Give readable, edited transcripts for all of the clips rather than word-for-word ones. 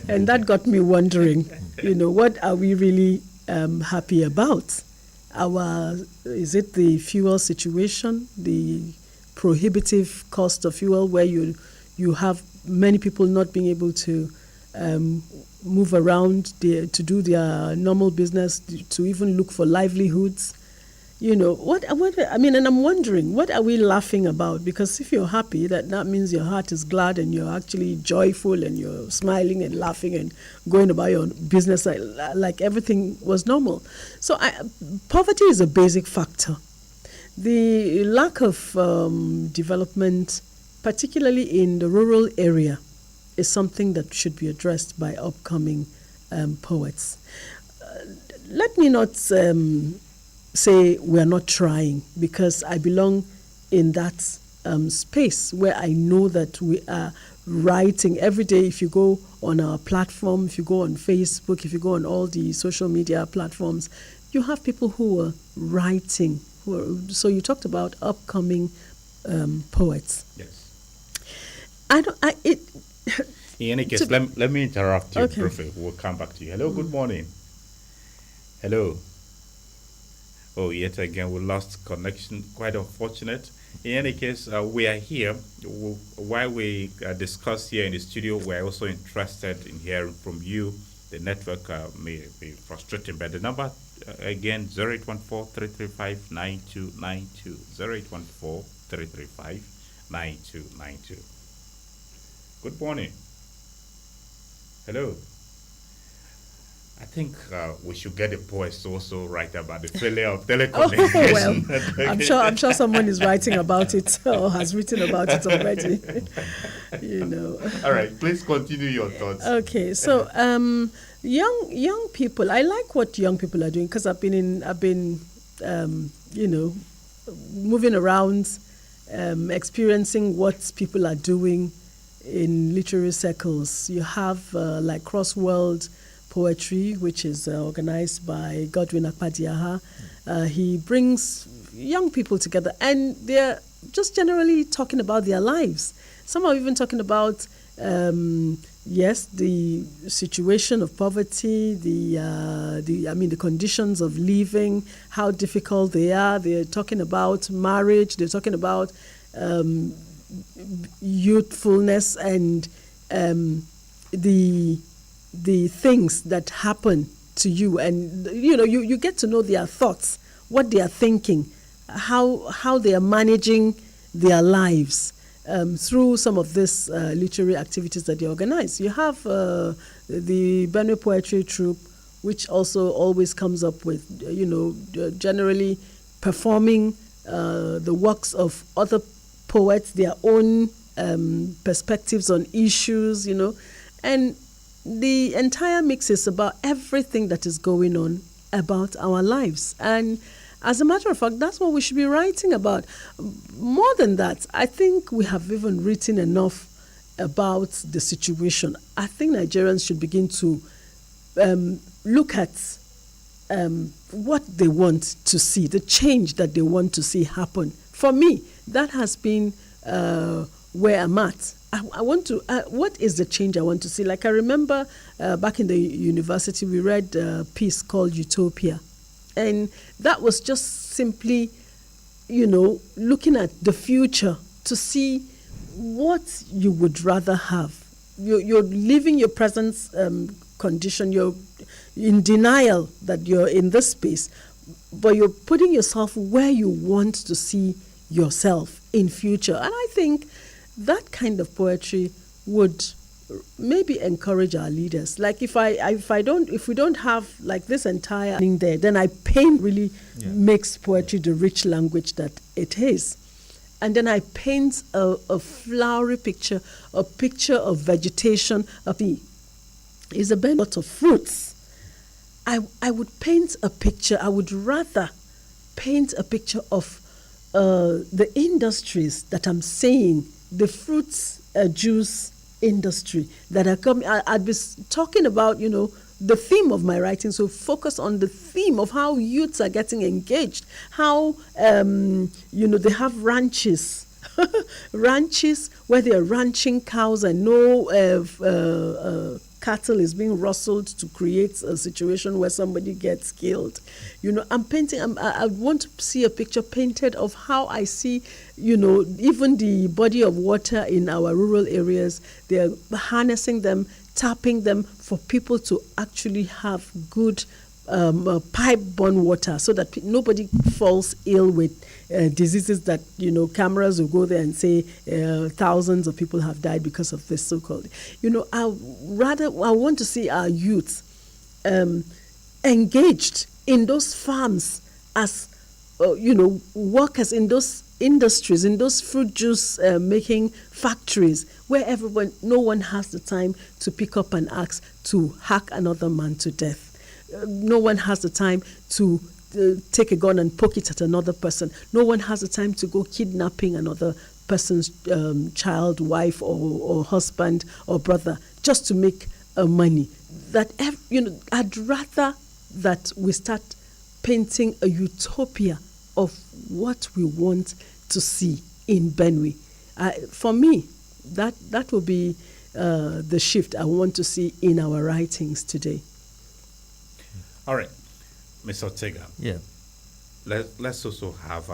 And that got me wondering, what are we really happy about? Is it the fuel situation, the prohibitive cost of fuel, where you have many people not being able to move around to do their normal business, to even look for livelihoods? What I mean, and I'm wondering, what are we laughing about? Because if you're happy, that means your heart is glad and you're actually joyful and you're smiling and laughing and going about your business like everything was normal. So poverty is a basic factor. The lack of development, particularly in the rural area, is something that should be addressed by upcoming poets. Let me not say we're not trying, because I belong in that space where I know that we are writing every day. If you go on our platform, if you go on Facebook, if you go on all the social media platforms, you have people who are writing. So you talked about upcoming poets. Yes. In any case, let me interrupt you Okay. briefly. We'll come back to you. Hello, good morning. Hello. Oh, yet again, we lost connection. Quite unfortunate. In any case, we are here. While we discuss here in the studio, we're also interested in hearing from you. The network may be frustrating, but the number, again, 0814-335-9292. 0814-335-9292. Good morning. Hello. I think we should get the poets to also write about the failure of telecommunication. Well, I'm sure someone is writing about it or has written about it already. All right, please continue your thoughts. Okay, so young people. I like what young people are doing, because I've been moving around, experiencing what people are doing in literary circles. You have like Crossworld Poetry, which is organized by Godwin Akpadiaha. He brings young people together, and they're just generally talking about their lives. Some are even talking about, the situation of poverty, the conditions of living, how difficult they are. They're talking about marriage. They're talking about youthfulness and the things that happen to you, and you get to know their thoughts, what they are thinking, how they are managing their lives through some of these literary activities that they organize. You have the Benue Poetry Troupe, which also always comes up with generally performing the works of other poets, their own perspectives on issues, and the entire mix is about everything that is going on about our lives. And as a matter of fact, that's what we should be writing about. More than that, I think we have even written enough about the situation. I think Nigerians should begin to look at what they want to see, the change that they want to see happen. For me, that has been where I'm at. I want to, what is the change I want to see? Like, I remember back in the university, we read a piece called Utopia. And that was just simply, looking at the future to see what you would rather have. You're living your present condition. You're in denial that you're in this space, but you're putting yourself where you want to see yourself in future. And I think that kind of poetry would maybe encourage our leaders. Like, if we don't have like this entire thing there, then I paint really makes poetry the rich language that it is. And then I paint a flowery picture, a picture of vegetation, is a lot of fruits. I would paint a picture, I would rather paint a picture of the industries that I'm seeing, the fruits juice industry that are coming. I'd be talking about, the theme of my writing. So focus on the theme of how youths are getting engaged, how, they have ranches ranches where they are ranching cows and no cattle is being rustled to create a situation where somebody gets killed. I'm painting, I want to see a picture painted of how I see, even the body of water in our rural areas. They're harnessing them, tapping them for people to actually have good pipe-borne water so that nobody falls ill with diseases that, cameras will go there and say thousands of people have died because of this so-called. I want to see our youth engaged in those farms as, workers in those industries, in those fruit juice making factories where no one has the time to pick up an axe to hack another man to death. No one has the time to take a gun and poke it at another person. No one has the time to go kidnapping another person's child, wife, or husband or brother just to make money. I'd rather that we start painting a utopia of what we want to see in Benue. For me, that will be the shift I want to see in our writings today. All right, Mr. Ortega. Yeah. Let's also have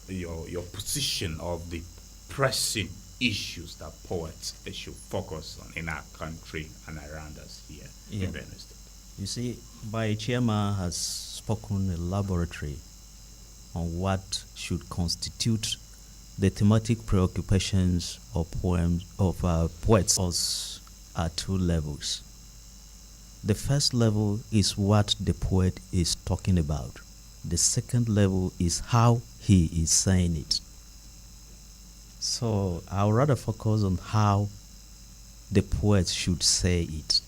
your position of the pressing issues that poets they should focus on in our country and around us here in Benue State. You see, my chairman has spoken elaborately on what should constitute the thematic preoccupations of poets at two levels. The first level is what the poet is talking about. The second level is how he is saying it. So I would rather focus on how the poet should say it,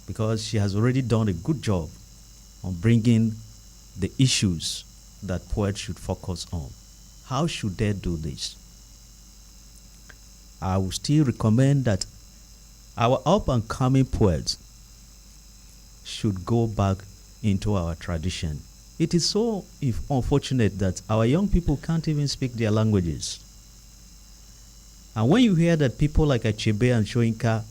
because she has already done a good job on bringing the issues that poets should focus on. How should they do this? I would still recommend that our up-and-coming poets should go back into our tradition. It is so unfortunate that our young people can't even speak their languages. And when you hear that people like Achebe and Soyinka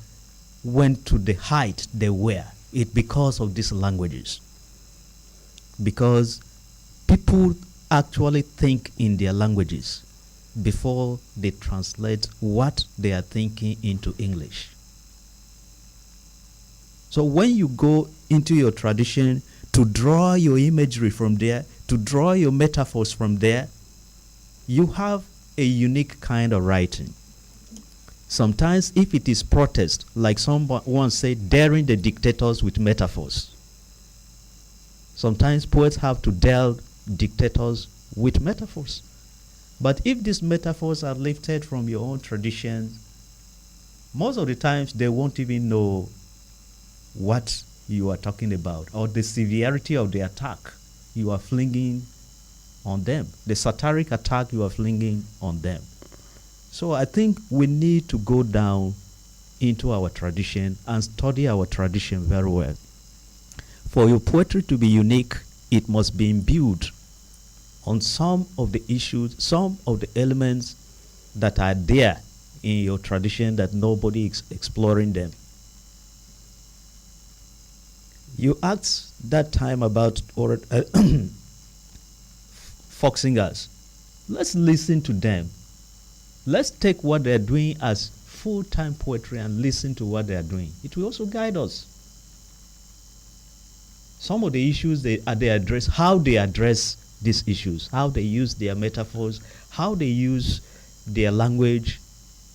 went to the height they were, it's because of these languages. Because people actually think in their languages before they translate what they are thinking into English. So when you go into your tradition to draw your imagery from there, to draw your metaphors from there, you have a unique kind of writing. Sometimes if it is protest, like someone said, daring the dictators with metaphors. Sometimes poets have to dare dictators with metaphors. But if these metaphors are lifted from your own tradition, most of the times they won't even know what you are talking about, or the severity of the attack you are flinging on them, the satiric attack you are flinging on them. So I think we need to go down into our tradition and study our tradition very well. For your poetry to be unique, it must be imbued on some of the issues, some of the elements that are there in your tradition that nobody is exploring them. You asked that time about folk singers. Let's listen to them. Let's take what they're doing as full-time poetry and listen to what they're doing. It will also guide us. Some of the issues they address, how they address these issues, how they use their metaphors, how they use their language.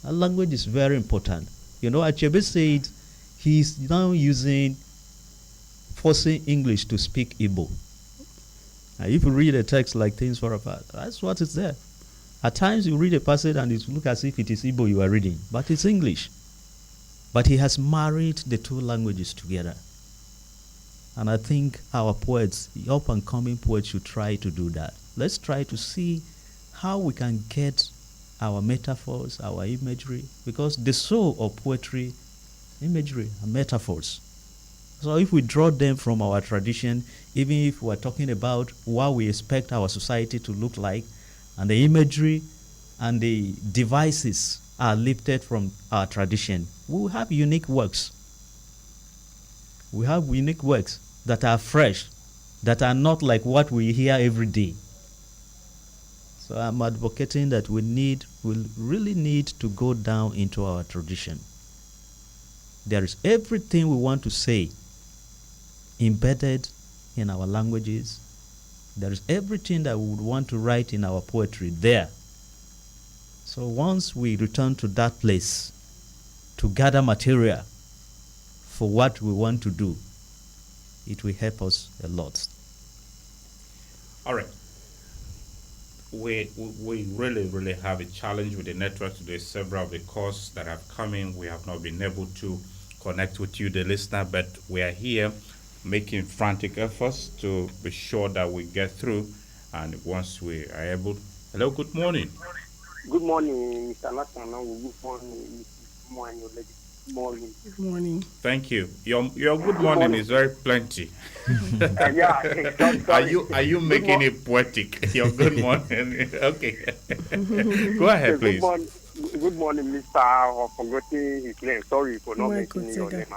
Language is very important. Achebe said he's now forcing English to speak Igbo. If you read a text like Things Fall Apart, that's what is there. At times you read a passage and it looks as if it is Igbo you are reading, but it's English. But he has married the two languages together. And I think our poets, the up-and-coming poets, should try to do that. Let's try to see how we can get our metaphors, our imagery, because the soul of poetry, imagery, and metaphors. So if we draw them from our tradition, even if we're talking about what we expect our society to look like, and the imagery and the devices are lifted from our tradition, we will have unique works. We have unique works that are fresh, that are not like what we hear every day. So I'm advocating that we really need to go down into our tradition. There is everything we want to say embedded in our languages. There is everything that we would want to write in our poetry there. So once we return to that place to gather material for what we want to do, it will help us a lot. All right. We really have a challenge with the network today. Several of the calls that have come in, we have not been able to connect with you, the listener, but we are here making frantic efforts to be sure that we get through. And once we are able, hello, good morning. Good morning, Mr. Latana. Good morning, Good morning. Good morning. Thank you. Your good morning is very plenty. Are you making it poetic? Your good morning. Okay. Go ahead, please. Good morning, Mr. I've forgotten his name. Sorry for not making your name.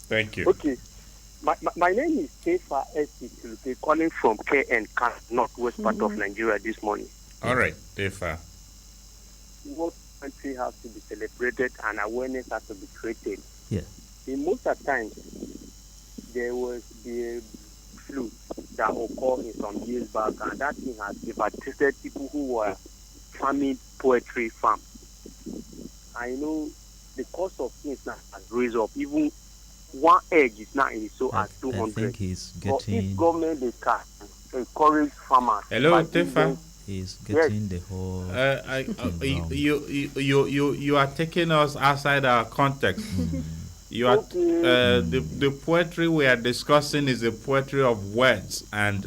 Thank you. Okay. My name is Tefa Esi, calling from KN, northwest part of Nigeria this morning. All right, Tefa. What country has to be celebrated and awareness has to be created. Yeah. In most of the times, there was the flu that occurred in some years back, and that thing has devastated people who were farming poetry farms. I know the cost of things now has raised up. Even one egg is now in so at 200. I think he's But getting. if government they can encourage farmers. Hello, Tefa. He's getting the whole. You are taking us outside our context. You are the poetry we are discussing is the poetry of words and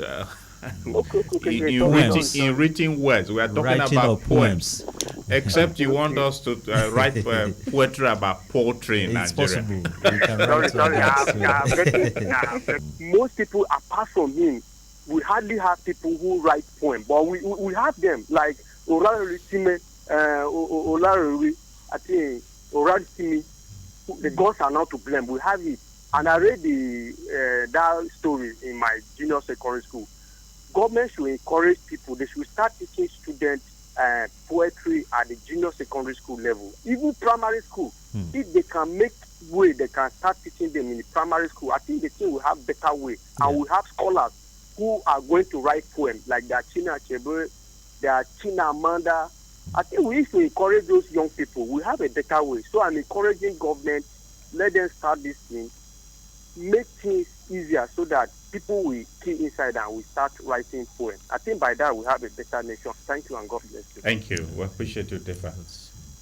in written words. We are talking Writing about of poems. Except you want us to write poetry about poetry in It's Nigeria. possible. We can write Sorry, about it. most people apart from him, we hardly have people who write poems, but we have them like Olaritime, Olarori, I think Oraritime. The gods are not to blame. We have it, and I read that story in my junior secondary school. Government should encourage people. They should start teaching students poetry at the junior secondary school level, even primary school. If they can make way, they can start teaching them in the primary school. I think the thing will have better way, and we have scholars who are going to write poems like the China Chebe, the China Amanda. I think we need to encourage those young people. We have a better way. So I'm encouraging government, let them start this thing, make things easier so that people will key inside and we start writing poems. I think by that we have a better nation. Thank you and God bless you. Thank you. We appreciate you, Tefa.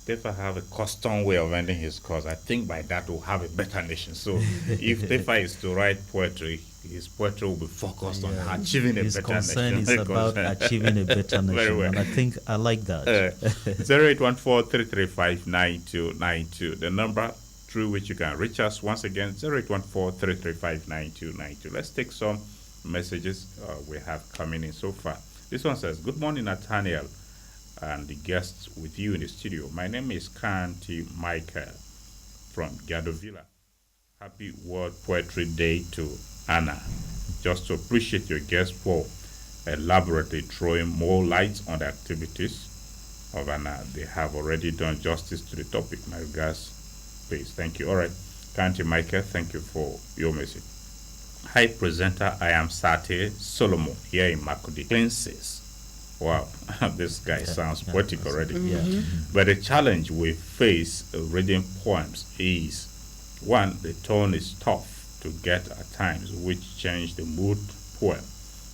Tefa have a custom way of ending his cause. I think by that we'll have a better nation. So if Tefa is to write poetry, his poetry will be focused on achieving a His better concern nation. is about achieving a better nation, Very well. and I think I like that. 0814-335-9292. The number through which you can reach us. Once again, 0814-335-9292. Let's take some messages we have coming in so far. This one says, good morning, Nathaniel, and the guests with you in the studio. My name is Kanti Michael from Gadovilla. Happy World Poetry Day to Anna. Just to appreciate your guest for elaborately throwing more light on the activities of Anna. They have already done justice to the topic. My regards, please. Thank you. All right. Kanti Michael, thank you for your message. Hi, presenter. I am Sate Solomon here in Makudi. Cleanses. Wow, this guy sounds poetic already. But the challenge we face reading poems is, one, the tone is tough to get at times, which change the mood poem.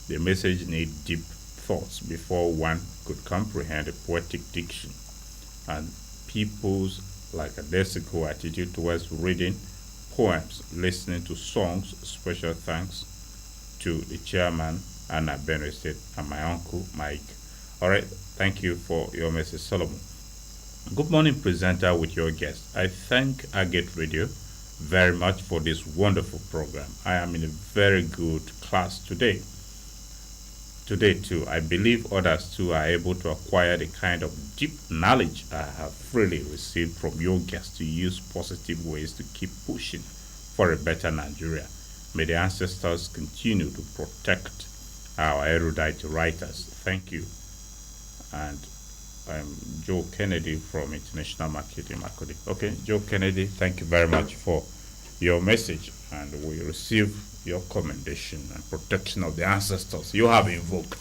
The message needs deep thoughts before one could comprehend a poetic diction. And people's lackadaisical attitude towards reading poems, listening to songs, special thanks to the chairman, Anna Benue State, and my uncle, Mike. All right, thank you for your message, Solomon. Good morning, presenter with your guest. I thank Agate Radio very much for this wonderful program. I am in a very good class today. today too. I believe others too are able to acquire the kind of deep knowledge I have freely received from your guests to use positive ways to keep pushing for a better Nigeria. May the ancestors continue to protect our erudite writers. Thank you. And I'm Joe Kennedy from International Market in Makodi. Okay, Joe Kennedy, thank you very much for your message, and we receive your commendation and protection of the ancestors you have invoked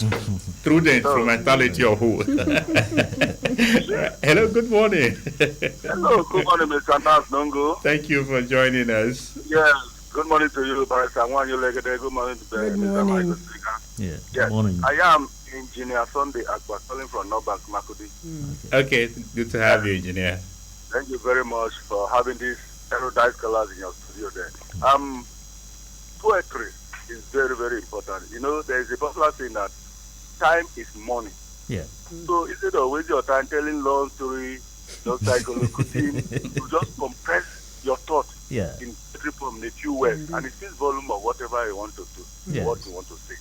through the instrumentality of who? Hello, good morning. Hello, good morning, Mr. Nas Nongo. Thank you for joining us. Yes, good morning to you, Barrister Wanyu. Good morning to Good Mr. morning. Michael Sika. Yeah. Yes, Good morning. I am Engineer Sunday Akbar, calling from Norbank, Makudi. Okay, good to have you, engineer. Thank you very much for having these erudite scholars in your studio there. Poetry is very, very important. You know, there is a popular saying that time is money. Yeah. So instead of wasting your time telling long story, just psychology, you just compress your thought Yeah. in poetry form in a few words, and it speaks volume of whatever you want to do, Yes. what you want to say.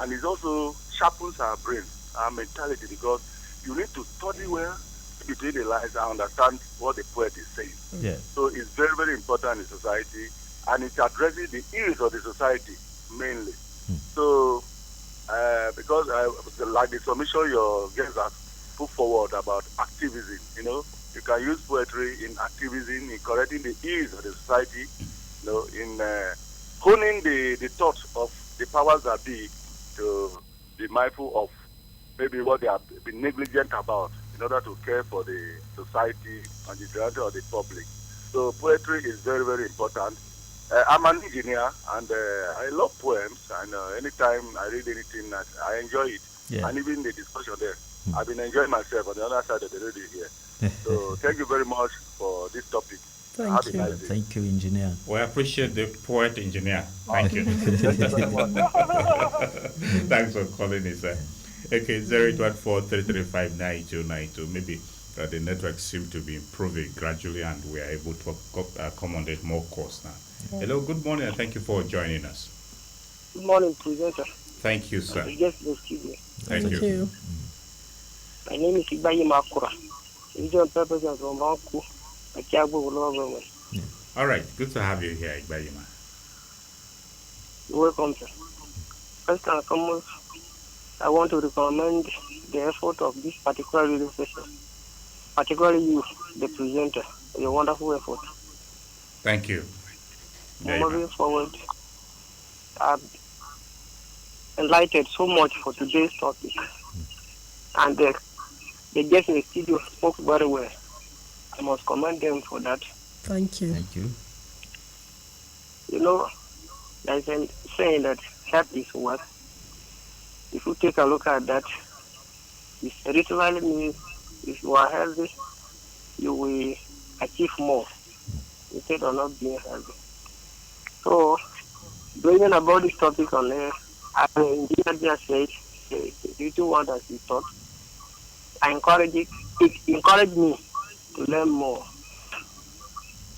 And it also sharpens our brain, our mentality, because you need to study well between the lines and understand what the poet is saying. Yeah. So it's very, very important in society, and it addresses the ills of the society mainly. So, because like the submission your guests have put forward about activism, you know, you can use poetry in activism, in correcting the ills of the society, you know, in honing the thoughts of the powers that be to be mindful of maybe what they have been negligent about in order to care for the society and the director of the public. So poetry is very, very important. I'm an engineer, and I love poems, and anytime I read anything, I enjoy it. Yeah. And even the discussion there, I've been enjoying myself on the other side of the radio here. So thank you very much for this topic. Thank Have a you. nice day. Thank you, engineer. We appreciate the poet engineer. Thank you. Thank you very much. Thanks for calling us. Okay, 0814-335-9292. Maybe the network seems to be improving gradually, and we are able to accommodate more calls now. Hello, good morning, and thank you for joining us. Good morning, presenter. Thank you, sir. Yes, the studio. Thank you. My name is Ibayi Makura. Regional President from Banku, Akiagbo, Government. All right, good to have you here, Igbayima. You're welcome, sir. First and foremost, I want to recommend the effort of this particular radio station, particularly you, the presenter, for your wonderful effort. Thank you. Moving forward, I've enlightened so much for today's topic, and the guests in the studio spoke very well. I must commend them for that. Thank you. Thank you. You know, there's a saying that health is wealth. If you take a look at that, it literally means if you are healthy, you will achieve more instead of not being healthy. So, bringing about this topic on air, as the engineer just said, the little one that he taught, I encourage it. It encouraged me to learn more.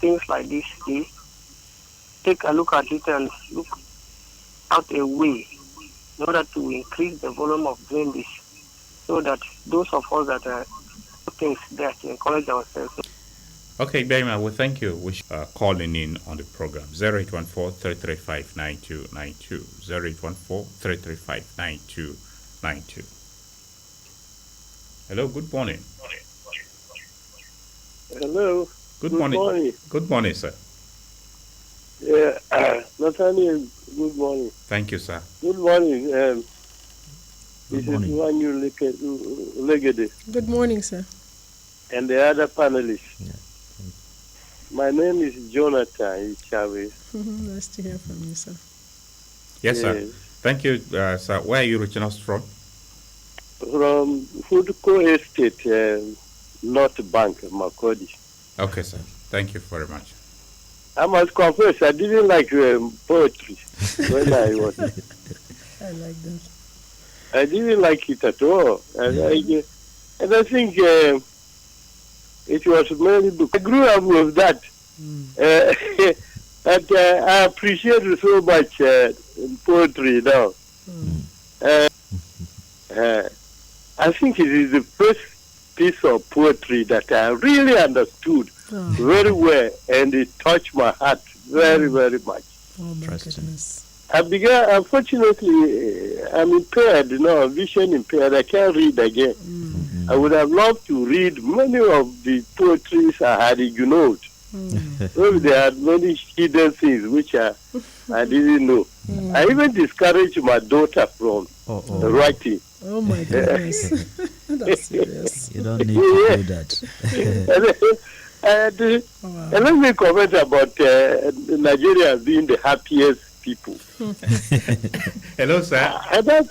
Things like this, take a look at it and look out a way in order to increase the volume of doing this, so that those of us that are things there to encourage ourselves. Okay, Baima, well, thank you. We calling in on the program. 0814-335-9292. 0814-335-9292. Hello, good morning. Hello. Good morning. Good morning, sir. Yeah, Nathaniel, good morning. Thank you, sir. Good morning. Good This morning. is Wanyu Legede Good morning, sir. and the other panelists. Yeah. My name is Jonathan Chavez. Nice to hear from you, sir. Yes, sir. Yes. Thank you, sir. Where are you reaching us from? From Foodco Estate, North Bank, Makodi. Okay, sir. Thank you very much. I must confess, I didn't like poetry when I was. I like that. I didn't like it at all. And I think it was mainly book. I grew up with that. And I appreciate it so much poetry now. I think it is the first piece of poetry that I really understood very well, and it touched my heart very, very much. Oh, my Interesting. goodness. I began, unfortunately, I'm impaired, vision impaired. I can't read again. I would have loved to read many of the poetries I had ignored. Maybe they had many hidden things which I didn't know. I even discouraged my daughter from writing. Oh, my goodness. That's serious. You don't need to do that. And let me comment about Nigeria being the happiest people. Hello, sir. Hello,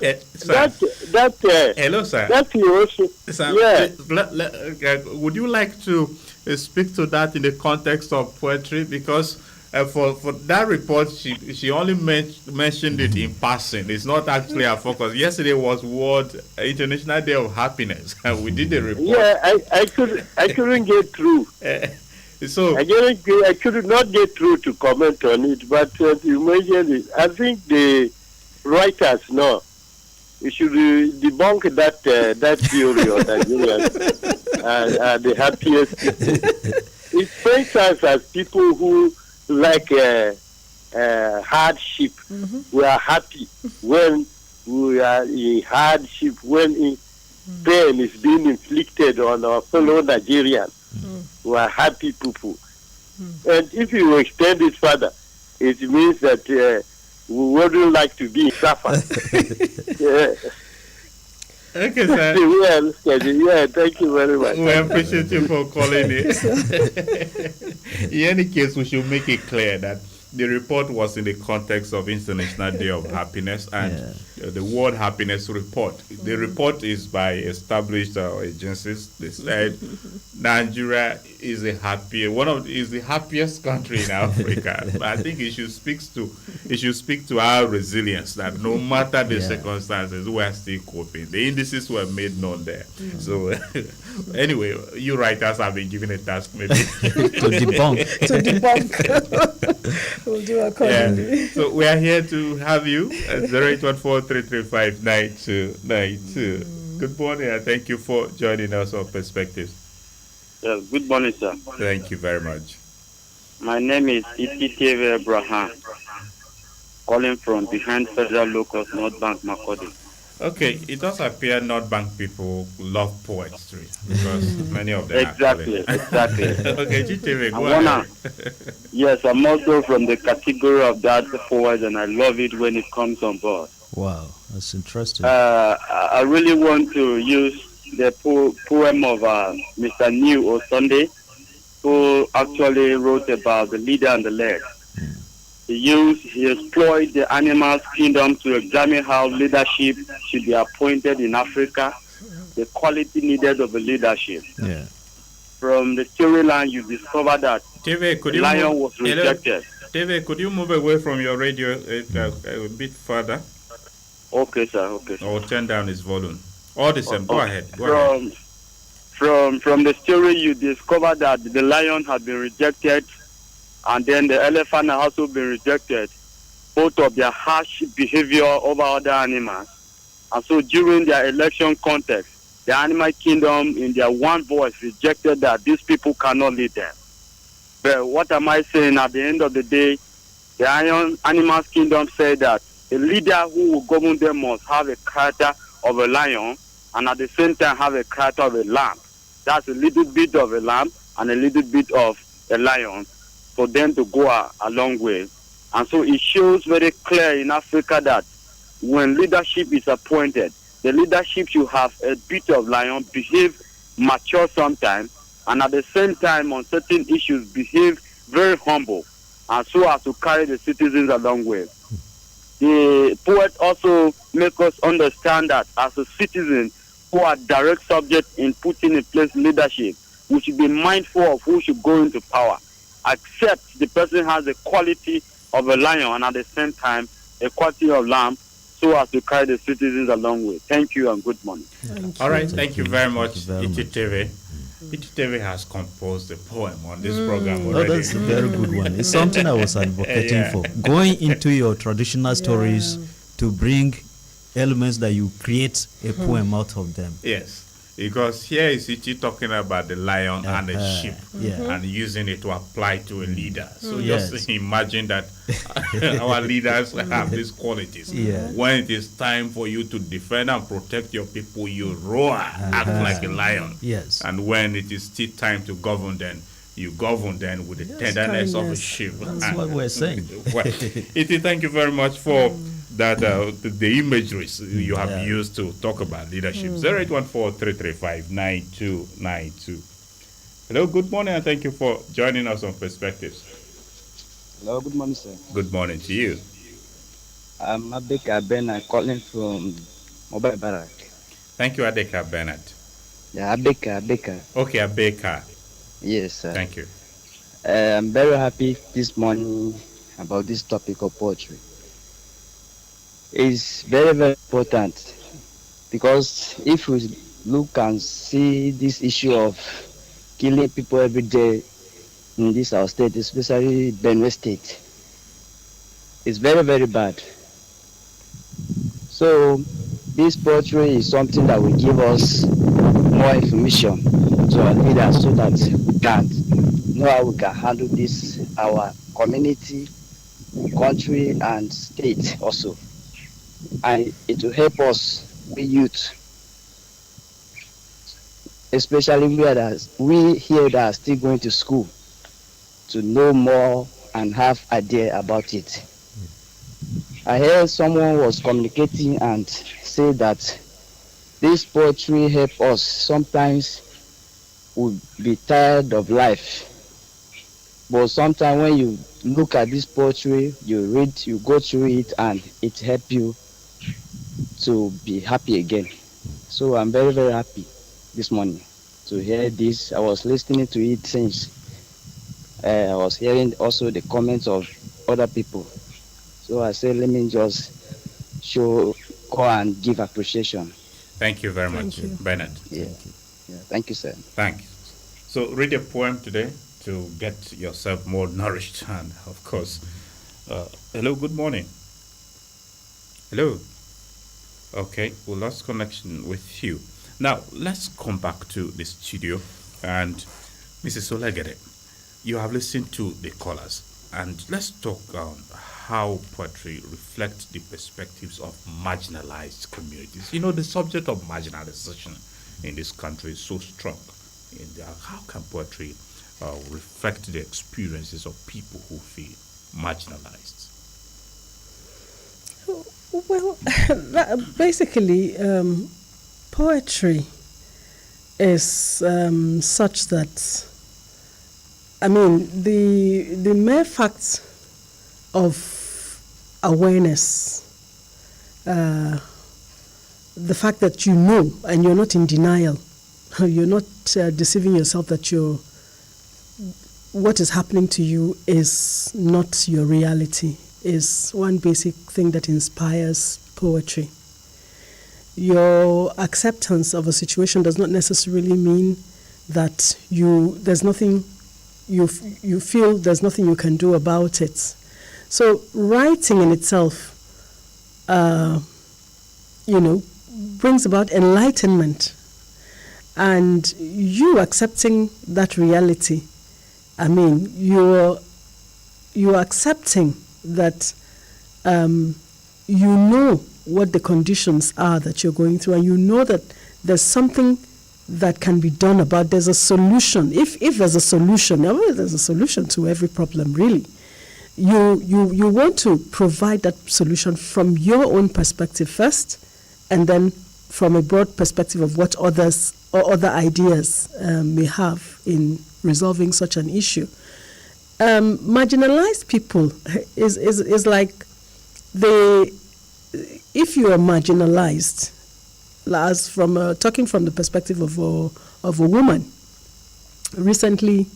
sir. That you also, Sir, yeah. would you like to speak to that in the context of poetry? Because for that report, she only mentioned it in passing. It's not actually a focus. Yesterday was World International Day of Happiness, and we did the report. Yeah, I couldn't get through. So I could not get through to comment on it, but you mentioned it. I think the writers know we should debunk that theory of Nigerians are the happiest people. It paints us as people who like hardship. We are happy when we are in hardship, when pain is being inflicted on our fellow Nigerians. We are happy people. And if you extend it further, it means that we wouldn't like to be suffer. okay, sir. Yeah, thank you very much. We appreciate you for calling in. In any case, we should make it clear that the report was in the context of International Day of Happiness and the World Happiness Report. The report is by established agencies. They said Nigeria is the happiest country in Africa. But I think it should speak to our resilience, that no matter the circumstances, we are still coping. The indices were made known there. So anyway, you writers have been given a task maybe To debunk. We'll do accordingly. So we are here to have you at 0814-335-9292. Good morning, and thank you for joining us on Perspectives. Yes, good morning, sir. Thank you very much. My name is Ititeve Abraham, calling from behind Federal Locust, North Bank, Makurdi. Okay, it does appear North Bank people love poetry because many of them Exactly. Okay, Chiteve, go ahead. Yes, I'm also from the category of that poet, and I love it when it comes on board. Wow, that's interesting. I really want to use the poem of Mr. New Osunde, who actually wrote about the leader and the led. He explored the animal kingdom to examine how leadership should be appointed in Africa, the quality needed of a leadership. Yeah. From the storyline, you discover that Teve, could the you lion move, was rejected. Teve, could you move away from your radio a bit further? Okay, sir. Or turn down his volume. All the same, go ahead. From the story, you discover that the lion had been rejected, and then the elephant had also been rejected, both of their harsh behavior over other animals. And so during their election contest, the animal kingdom in their one voice rejected that these people cannot lead them. But what am I saying? At the end of the day, the animal kingdom said that a leader who will govern them must have a character of a lion and at the same time have a character of a lamb. That's a little bit of a lamb and a little bit of a lion for them to go a long way. And so it shows very clear in Africa that when leadership is appointed, the leadership should have a bit of lion, behave mature sometimes, and at the same time on certain issues behave very humble, and so as to carry the citizens along with. The poet also makes us understand that as a citizen who are direct subject in putting in place leadership, we should be mindful of who should go into power, except the person has the quality of a lion and at the same time a quality of lamb, so as to carry the citizens along with. Thank you and good morning. All right, thank you very much, Ititeve. Ititeve has composed a poem on this program already. Oh, that's a very good one. It's something I was advocating for. Going into your traditional stories to bring elements that you create a poem out of them. Yes, because here is Ichi talking about the lion and the sheep and using it to apply to a leader. So just imagine that our leaders have these qualities. When it is time for you to defend and protect your people, you roar, act like a lion. Yes. And when it is still time to govern them, you govern them with the tenderness of a sheep. That's what we're saying. Well, Iti, thank you very much for that the imageries you have used to talk about leadership. 0814-335-9292. Hello, good morning, and thank you for joining us on Perspectives. Hello, good morning, sir. Good morning to you. I'm Abeka Bernard calling from Mobile Barrack. Thank you, Adeka Bernard. Yeah, Abeka. Okay, Abeka. Yes, sir. Thank you. I'm very happy this morning about this topic of poetry. It's very, very important because if we look and see this issue of killing people every day in this our state, especially Benue State, it's very, very bad. So this poetry is something that will give us more information to our leaders so that we can know how we can handle this, our community, country, and state also. And it will help us, we youth, especially we here that are still going to school, to know more and have idea about it. I heard someone was communicating and say that this poetry help us. Sometimes we'll be tired of life, but sometimes when you look at this poetry, you read, you go through it, and it help you to be happy again. So I'm very, very happy this morning to hear this. I was listening to it since I was hearing also the comments of other people. So I said, let me just go and give appreciation. Thank you very much, Bernard. Yeah. Thank you, sir. Thanks. So read a poem today to get yourself more nourished, and of course, hello, good morning. Hello. Okay, we lost connection with you. Now, let's come back to the studio. And Mrs. Olegede, you have listened to the callers. And let's talk how poetry reflects the perspectives of marginalized communities. You know, the subject of marginalization in this country is so strong. How can poetry reflect the experiences of people who feel marginalized? Well, basically, poetry is such that, I mean, the mere fact of awareness, the fact that you know and you're not in denial, you're not deceiving yourself that what is happening to you is not your reality, is one basic thing that inspires poetry. Your acceptance of a situation does not necessarily mean that there's nothing you feel there's nothing you can do about it. So writing in itself, brings about enlightenment, and you accepting that reality. I mean, you're accepting that you know what the conditions are that you're going through, and you know that there's something that can be done about. There's a solution. If there's a solution, there's a solution to every problem, really. You want to provide that solution from your own perspective first, and then from a broad perspective of what others or other ideas may have in resolving such an issue. Marginalized people is like if you are marginalized, as from talking from the perspective of a woman. Recently,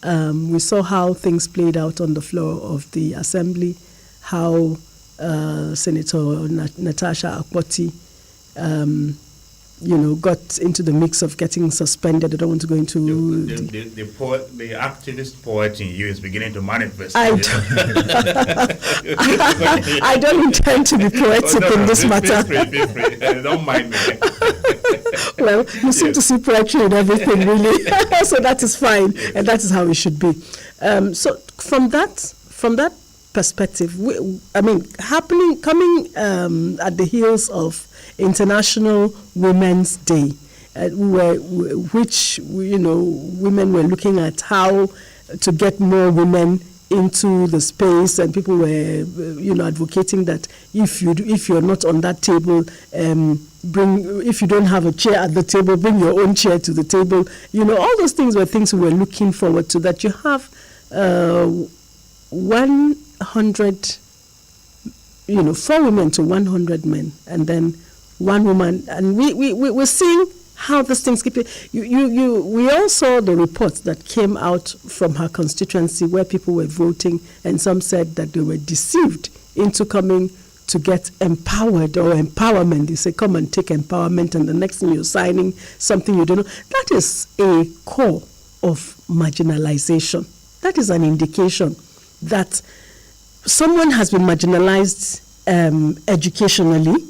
we saw how things played out on the floor of the assembly, how Senator Natasha Akpoti got into the mix of getting suspended. I don't want to go into the poet, the activist poet in you is beginning to manifest. I don't intend to be poetic in this matter. Feel free. Don't mind me. Well, you seem to see poetry in everything, really. So that is fine, and that is how it should be. So from that perspective, coming at the heels of International Women's Day, which women were looking at how to get more women into the space, and people were advocating that if you're not on that table, if you don't have a chair at the table, bring your own chair to the table. All those things were things we were looking forward to. That you have 100, 4 women to 100 men, and then 1 woman, and we're seeing how these things keep it. We all saw the reports that came out from her constituency where people were voting, and some said that they were deceived into coming to get empowered or empowerment. They say, come and take empowerment, and the next thing you're signing something you don't know. That is a core of marginalization. That is an indication that someone has been marginalized educationally.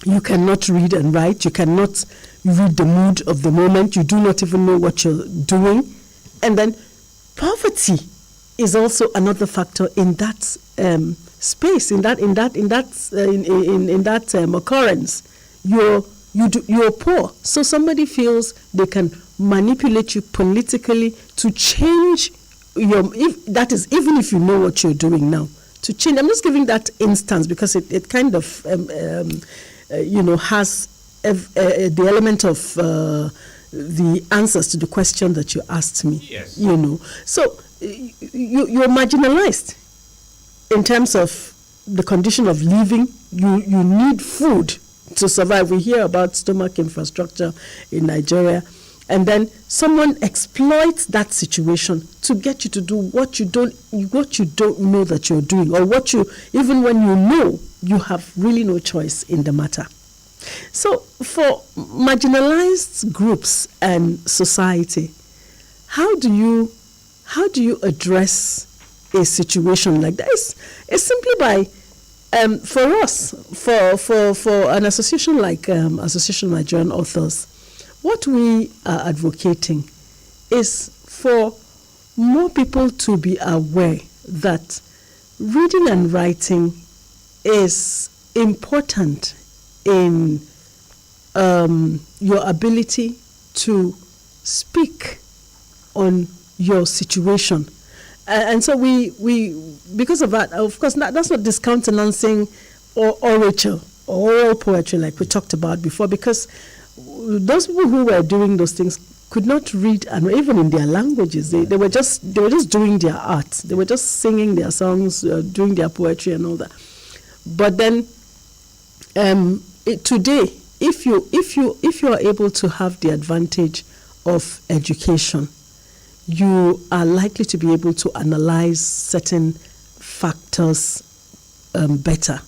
You cannot read and write. You cannot read the mood of the moment. You do not even know what you're doing. And then poverty is also another factor in that space, in that occurrence. You're poor. So somebody feels they can manipulate you politically to change even if you know what you're doing now, to change. I'm just giving that instance because it kind of has the element of the answers to the question that you asked me. Yes. So you're marginalized in terms of the condition of living. You need food to survive. We hear about stomach infrastructure in Nigeria, and then someone exploits that situation to get you to do what you don't know that you're doing, or even when you know, you have really no choice in the matter. So for marginalized groups and society, how do you address a situation like that? It's simply by for us, for an association like Association of Nigerian Authors, what we are advocating is for more people to be aware that reading and writing is important in your ability to speak on your situation. And so we because of that, of course, that's not discountenancing or orature or oral poetry like we talked about before, because those people who were doing those things could not read, and even in their languages, they were just doing their art. They were just singing their songs, doing their poetry and all that. But then today, if you are able to have the advantage of education, you are likely to be able to analyze certain factors better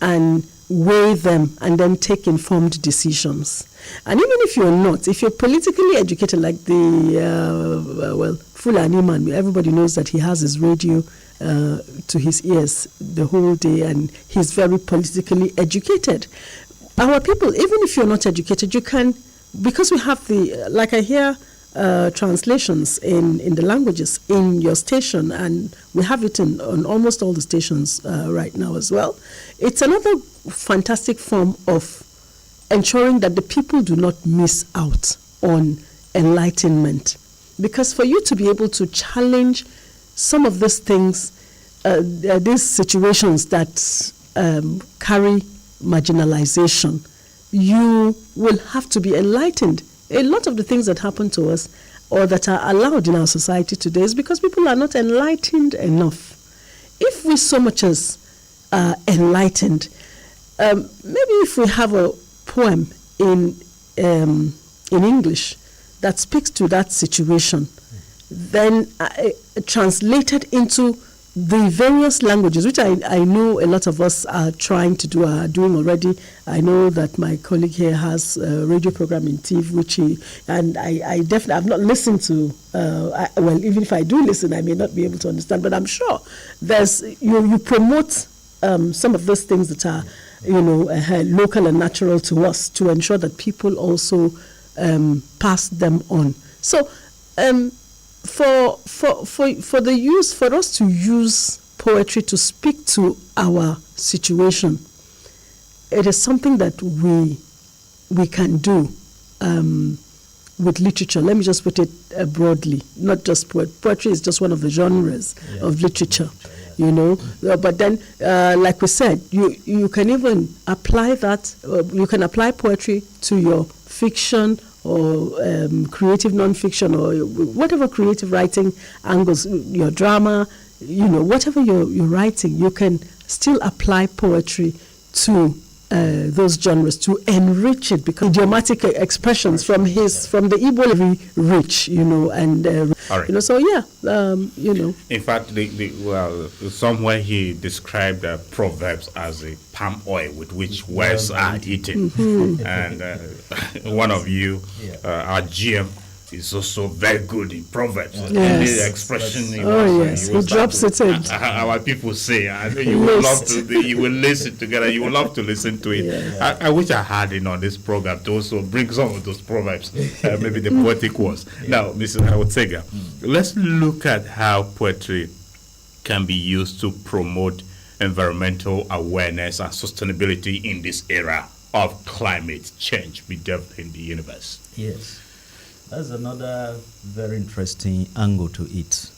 and weigh them and then take informed decisions. And even if you're not, if you're politically educated, like the Fulani man, everybody knows that he has his radio to his ears the whole day, and he's very politically educated. Our people, even if you're not educated, you can, because we have like I hear translations in the languages in your station, and we have it on almost all the stations right now as well. It's another fantastic form of ensuring that the people do not miss out on enlightenment. Because for you to be able to challenge some of these things, these situations that carry marginalization, you will have to be enlightened. A lot of the things that happen to us or that are allowed in our society today is because people are not enlightened enough. If we so much as enlightened, maybe if we have a poem in English that speaks to that situation, then translated into the various languages, which I know a lot of us are trying to do, are doing already. I know that my colleague here has a radio program in TIV, which I definitely have not listened to. Well, even if I do listen, I may not be able to understand, but I'm sure you promote some of those things that are, local and natural to us, to ensure that people also pass them on. So, for us to use poetry to speak to our situation, it is something that we can do with literature. Let me just put it broadly, not just poetry is just one of the genres of literature, but then like we said, you can even apply that, you can apply poetry to your fiction or creative non-fiction, or whatever creative writing angles, your drama, whatever you're writing, you can still apply poetry to those genres to enrich it, because idiomatic expressions from the Igbo are very rich, and all right. So In fact, somewhere he described proverbs as a palm oil with which words are eaten, and one of you, our GM, is also very good in proverbs. Yes. The expression he drops it in. Our people say, I know you would love to. You will listen together. You would love to listen to it. Yeah. I wish I had it on this program to also bring some of those proverbs, maybe the poetic ones. Now, Mrs. Otega, let's look at how poetry can be used to promote environmental awareness and sustainability in this era of climate change we develop in the universe. Yes. That's another very interesting angle to it.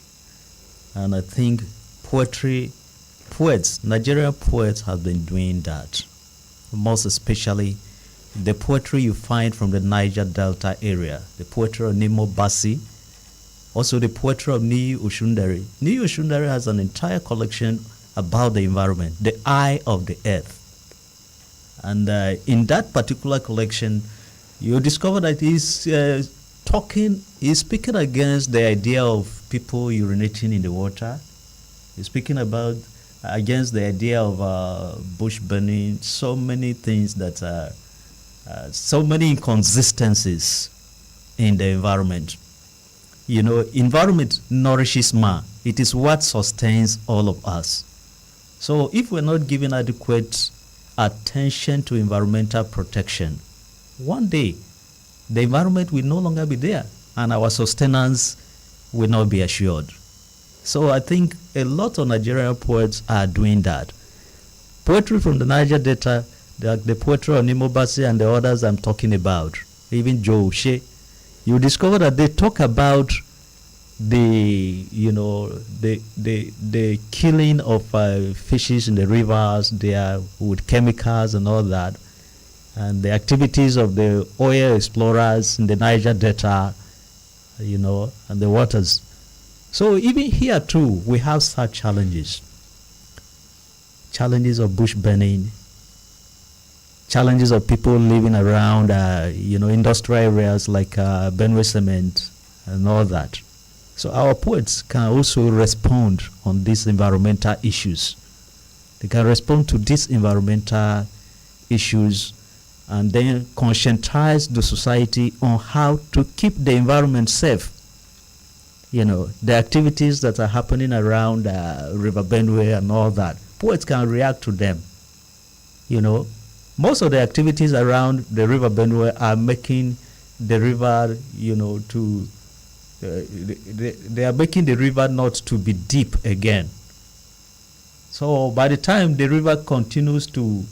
And I think Nigerian poets have been doing that. Most especially the poetry you find from the Niger Delta area, the poetry of Nimo Bassi, also the poetry of Niyi Oshundere. Niyi Oshundere has an entire collection about the environment, the eye of the earth. And in that particular collection, you discover that he's speaking against the idea of people urinating in the water. He's speaking against the idea of bush burning, so many things that are, so many inconsistencies in the environment. Environment nourishes man. It is what sustains all of us. So if we're not giving adequate attention to environmental protection, one day the environment will no longer be there and our sustenance will not be assured. So I think a lot of Nigerian poets are doing that. Poetry from the Niger Delta, the poetry of Nimo Bassi and the others I'm talking about, even Joe Oshe, you discover that they talk about the killing of fishes in the rivers, they are with chemicals and all that, and the activities of the oil explorers in the Niger Delta, and the waters. So even here too, we have such challenges. Challenges of bush burning, challenges of people living around, industrial areas like Benue Cement and all that. So our poets can also respond on these environmental issues. They can respond to these environmental issues and then conscientize the society on how to keep the environment safe. The activities that are happening around River Benue and all that, poets can react to them. Most of the activities around the River Benue are making the river, they are making the river not to be deep again. So by the time the river continues to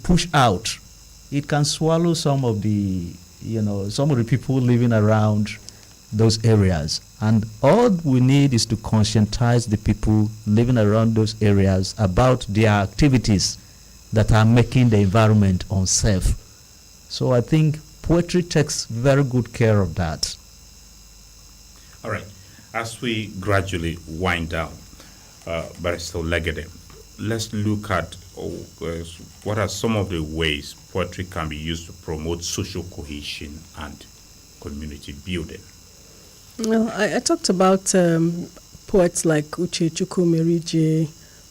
push out, it can swallow some of the people living around those areas. And all we need is to conscientize the people living around those areas about their activities that are making the environment unsafe. So I think poetry takes very good care of that. All right. As we gradually wind down, Barrister Olegede, let's look at what are some of the ways poetry can be used to promote social cohesion and community building. Well, I talked about poets like Uche Chukwumerije,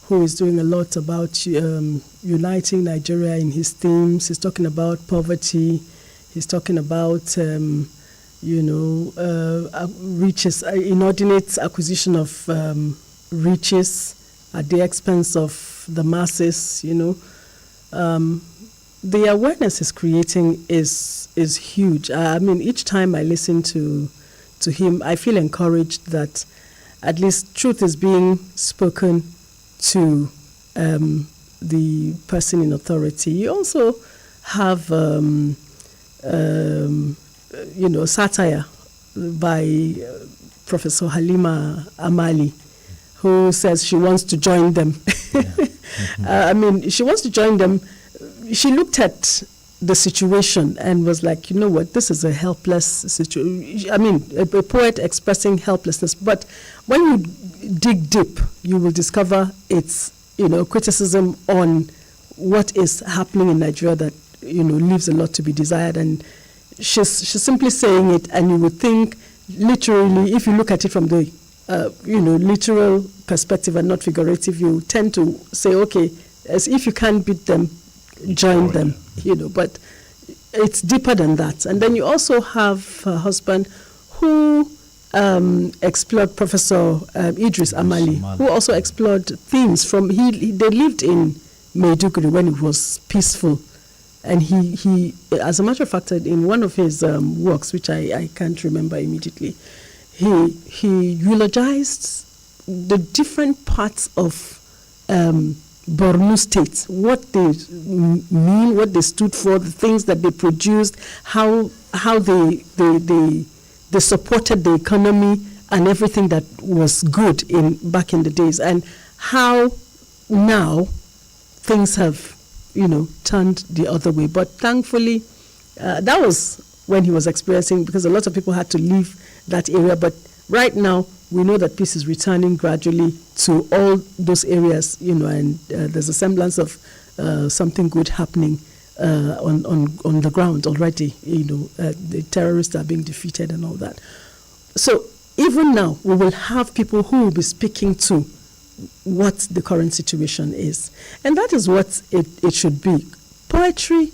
who is doing a lot about uniting Nigeria in his themes. He's talking about poverty. He's talking about, riches, inordinate acquisition of riches at the expense of the masses. The awareness he's creating is huge. I mean, each time I listen to him, I feel encouraged that at least truth is being spoken to the person in authority. You also have, satire by Professor Halima Amali, who says she wants to join them. She wants to join them. She looked at the situation and was like, you know what, this is a helpless situation. I mean, a poet expressing helplessness. But when you dig deep, you will discover its, criticism on what is happening in Nigeria that, leaves a lot to be desired. And she's simply saying it, and you would think, literally, if you look at it from the, literal perspective and not figurative, you tend to say, okay, as if you can't beat them, join them, but it's deeper than that. And then you also have her husband who explored, Professor Idris Amali, who also explored themes from, they lived in Maiduguri when it was peaceful. And he as a matter of fact, in one of his works, which I can't remember immediately, he eulogized the different parts of Borno State, what they mean, what they stood for, the things that they produced, how they supported the economy and everything that was good back in the days, and how now things have turned the other way. But thankfully, that was when he was experiencing, because a lot of people had to leave that area. But right now, we know that peace is returning gradually to all those areas, and there's a semblance of something good happening on the ground already. The terrorists are being defeated and all that. So even now, we will have people who will be speaking to what the current situation is. And that is what it should be. Poetry,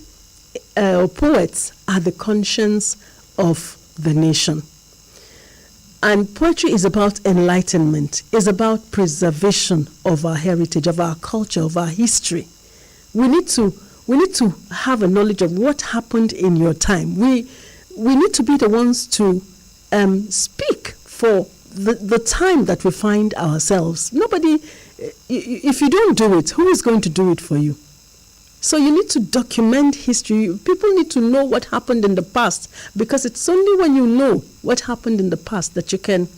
or poets are the conscience of the nation. And poetry is about enlightenment, is about preservation of our heritage, of our culture, of our history. We need to have a knowledge of what happened in your time. We need to be the ones to speak for the time that we find ourselves. Nobody, if you don't do it, who is going to do it for you? So you need to document history. People need to know what happened in the past, because it's only when you know what happened in the past that you can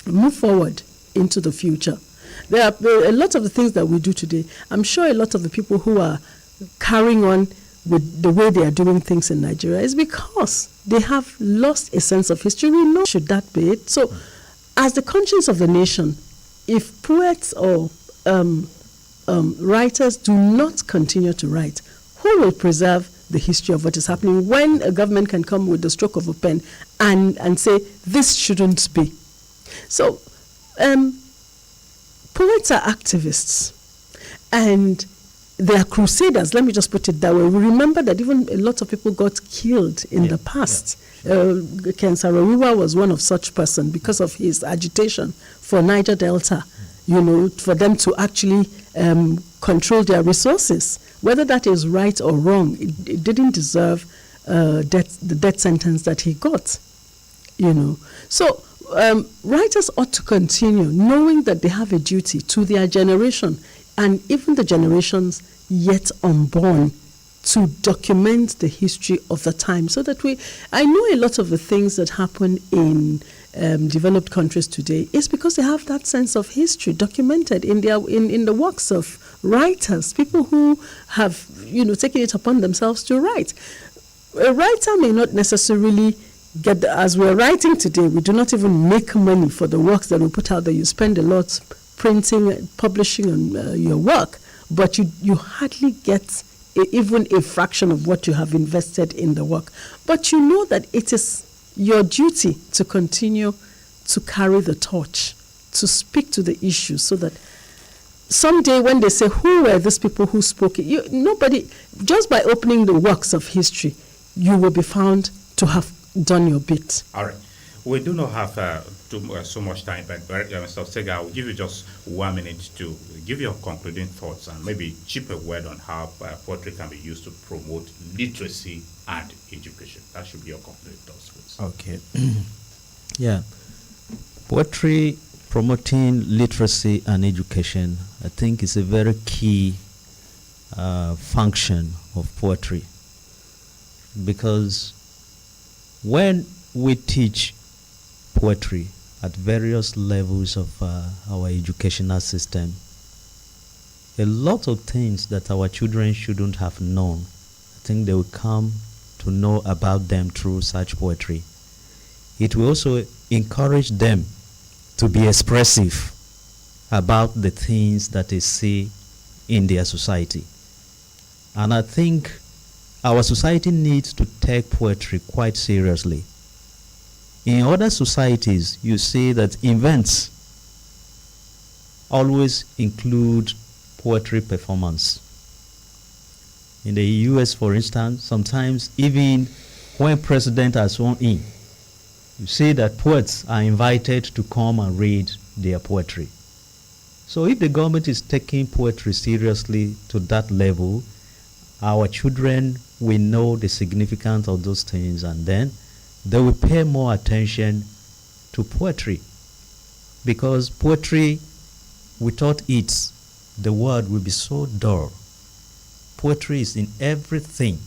move forward into the future. There are a lot of the things that we do today. I'm sure a lot of the people who are carrying on with the way they are doing things in Nigeria is because they have lost a sense of history. We know, should that be it? So as the conscience of the nation, if poets or writers do not continue to write, who will preserve the history of what is happening when a government can come with the stroke of a pen and say, this shouldn't be? So poets are activists, and they are crusaders. Let me just put it that way. We remember that even a lot of people got killed in the past. Ken Saro-Wiwa was one of such person because of his agitation for Niger Delta, for them to actually control their resources. Whether that is right or wrong, it didn't deserve the death sentence that he got. So writers ought to continue knowing that they have a duty to their generation and even the generations yet unborn to document the history of the time, so that I know a lot of the things that happen in developed countries today is because they have that sense of history documented in the works of writers, people who have taken it upon themselves to write. A writer may not necessarily get as we're writing today. We do not even make money for the works that we put out there. You spend a lot printing, publishing on your work, but you hardly get even a fraction of what you have invested in the work. But you know that it is your duty to continue to carry the torch, to speak to the issue so that someday when they say, who were these people who spoke it? Nobody, just by opening the works of history, you will be found to have done your bit. All right. We do not have so much time, but Mr. Otega, I will give you just 1 minute to give your concluding thoughts and maybe chip a word on how poetry can be used to promote literacy and education. That should be your concluding thoughts, please. Okay. Yeah. Poetry promoting literacy and education, I think, is a very key function of poetry. Because when we teach poetry at various levels of our educational system, a lot of things that our children shouldn't have known, I think they will come to know about them through such poetry. It will also encourage them to be expressive about the things that they see in their society. And I think our society needs to take poetry quite seriously. In other societies, you see that events always include poetry performance. In the US, for instance, sometimes even when presidents are sworn in, you see that poets are invited to come and read their poetry. So if the government is taking poetry seriously to that level, our children will know the significance of those things, and then they will pay more attention to poetry. Because poetry, without it, the world will be so dull. Poetry is in everything.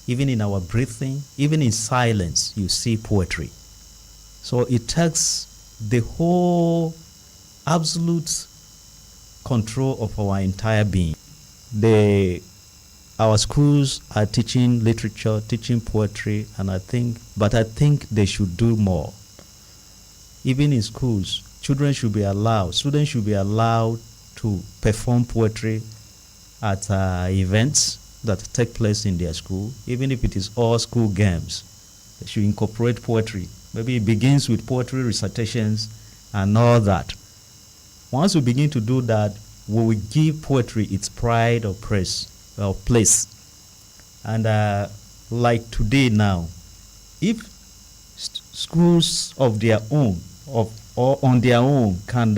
Even in our breathing, even in silence, you see poetry. So it takes the whole absolute control of our entire being. Our schools are teaching literature, teaching poetry, and I think they should do more. Even in schools, students should be allowed to perform poetry at events that take place in their school, even if it is all school games. They should incorporate poetry. Maybe it begins with poetry recitations and all that. Once we begin to do that, we will give poetry its pride or place. And like today now, if schools of their own or on their own can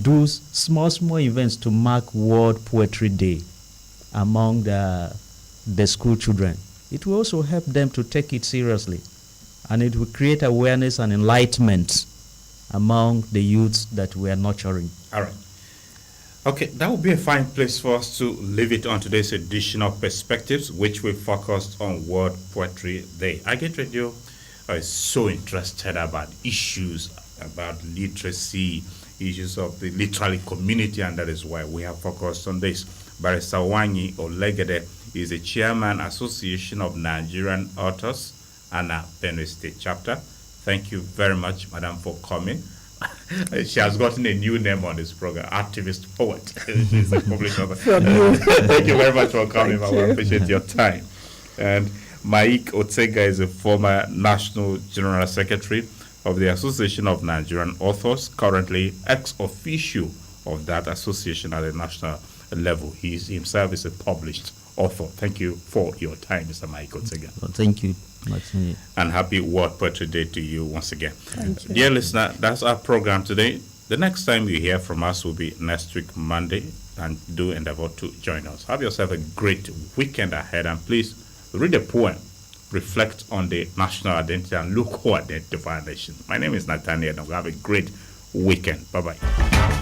do small events to mark World Poetry Day among the school children, it will also help them to take it seriously, and it will create awareness and enlightenment among the youths that we are nurturing. All right. Okay, that would be a fine place for us to leave it on today's edition of Perspectives, which we focused on World Poetry Day. Agate Radio is so interested about issues about literacy, issues of the literary community, and that is why we have focused on this. Barrister Wanyi Olegede is the Chairman, Association of Nigerian Authors, Anna Benue State Chapter. Thank you very much, Madam, for coming. She has gotten a new name on this program, activist poet. She's a published author. Thank you very much for coming. I appreciate your time. And Mike Otega is a former National General Secretary of the Association of Nigerian Authors, currently ex officio of that association at the national level. He himself is a published author. Thank you for your time, Mr. Mike Otega. Well, thank you. And happy World Poetry Day to you once again. Thank you. Dear listener, that's our program today. The next time you hear from us will be next week, Monday, and do endeavor to join us. Have yourself a great weekend ahead, and please read a poem, reflect on the national identity and local identity of our nation. My name is Nathaniel, and we have a great weekend. Bye-bye.